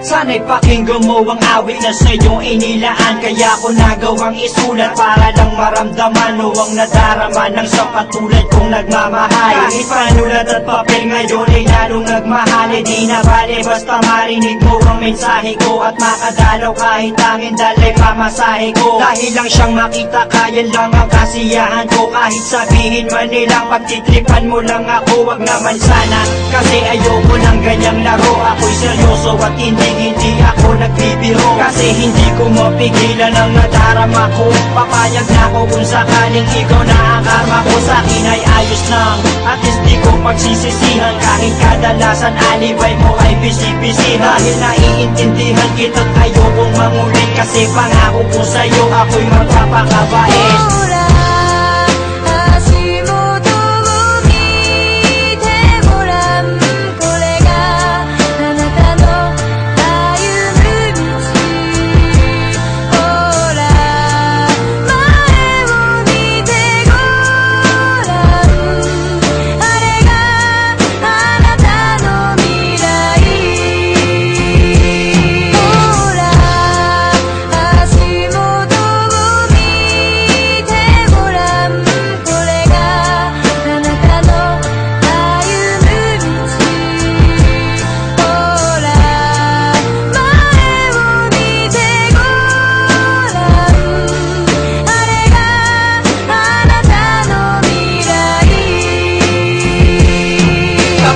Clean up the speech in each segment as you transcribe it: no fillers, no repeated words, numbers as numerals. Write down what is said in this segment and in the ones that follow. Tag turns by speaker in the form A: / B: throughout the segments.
A: Sana'y pakinggan mo ang awit na sa'yo inilaan. Kaya ko nagawang isulat para lang maramdaman o ang nadarama ng sa patulad kong nagmamahal. Kahit panulat at papel ngayon ay lalong nagmahal. E di na bale basta marinig mo ang mensahe ko at makadalaw kahit tangin dalay pamasahe ko. Dahil lang siyang makita kaya lang ang kasiyahan ko. Kahit sabihin man nilang pagtitripan mo lang ako, wag naman sana. Kasi ayoko ng ganyang laro. Ako'y seryoso at hindi ako nagbibiro. Kasi hindi ko mapigilan ang nadarama ko. Papayag na ako kung sakaling ikaw na ang karma ko. Sa'kin ay ayos lang, at least di ko pagsisisihan. Kahit kadalasan alibay mo ay bisi-bisi. Dahil naiintindihan kita't ayokong mangulit. Kasi pangako ko sa'yo ako'y magpapakabait.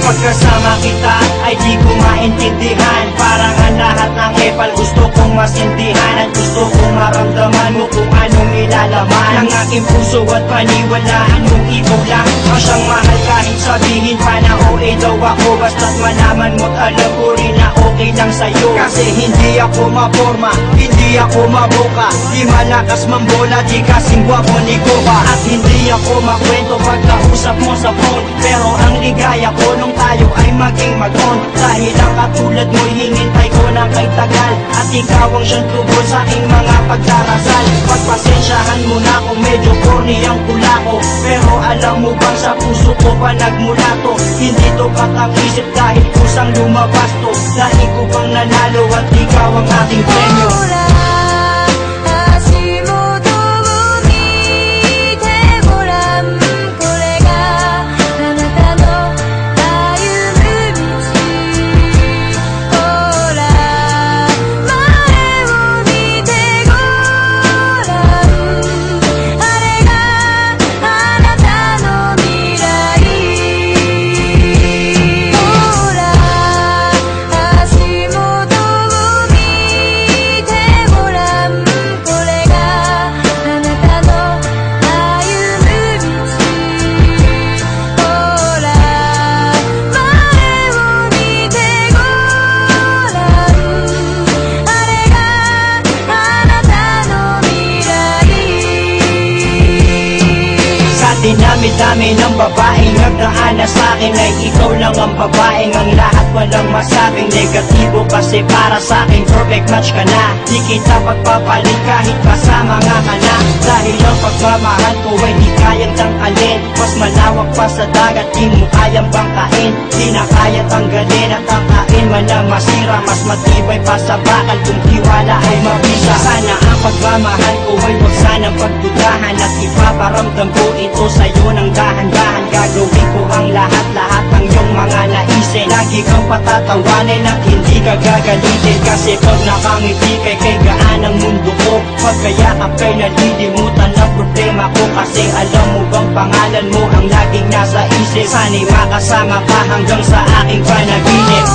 A: Pagkasama kita ay di ko maintindihan. Parang ang lahat ng epal gusto kong masindihan. At gusto kong maramdaman mo kung anong nilalaman ng aking puso at paniwalaan mong ikaw lang ang siyang mahal. Kahit sabihin pa na OA daw ako, basta't malaman mo't alam ko rin na okay lang sa'yo. Kasi hindi ako maporma, hindi ako maboka, di malakas mambola, di kasing gwapo ni Goba. At hindi ako makwento pag nausap mo sa phone. Pero ang ligaya ko nung tayo ay maging mag-on. Dahil ang katulad mo'y hinintay ko na kay tagal. At ikaw ang siyang tubod sa aking mga pagdarasal. Pagpasensyahan mo na kung medyo corny ang tula ko. Pero alam mo bang sa puso ko pa nagmula to. Hindi to katang-isip dahil kusang lumabas to. Dahil ko bang nanalo at ikaw ang ating premyo. Dinami-dami ng babaeng nagdaan na sa'kin ay ikaw lang ang babaeng ang lahat walang masabing negatibo. Kasi para sa'kin perfect match ka na. Di kita pagpapalit kahit kasama nga ka na. Dahil ang pagmamahal ko ay di kayang tangkalin. Mas malawak pa sa dagat, di mo kayang bangkain. Di na kaya tanggalin at tangkain man na masira. Mas matibay pa sa bakal kung tiwala ay mabisa. Sana ang pagmamahal ko ay wag sanang pagdudahan. At ipaparamdam ko ito sa'yo ng dahan-dahan. Gagawin ko ang lahat-lahat ng iyong mga naisin. Lagi kang patatawanin at hindi ka gagalitin. Kasi pag nakangiti kay gaan ang mundo ko. Pag kaya ka kay nalilimutan ang problema ko. Kasi alam mo bang pangalan mo ang laging nasa isip. Sana'y makasama ka hanggang sa aking panaginip.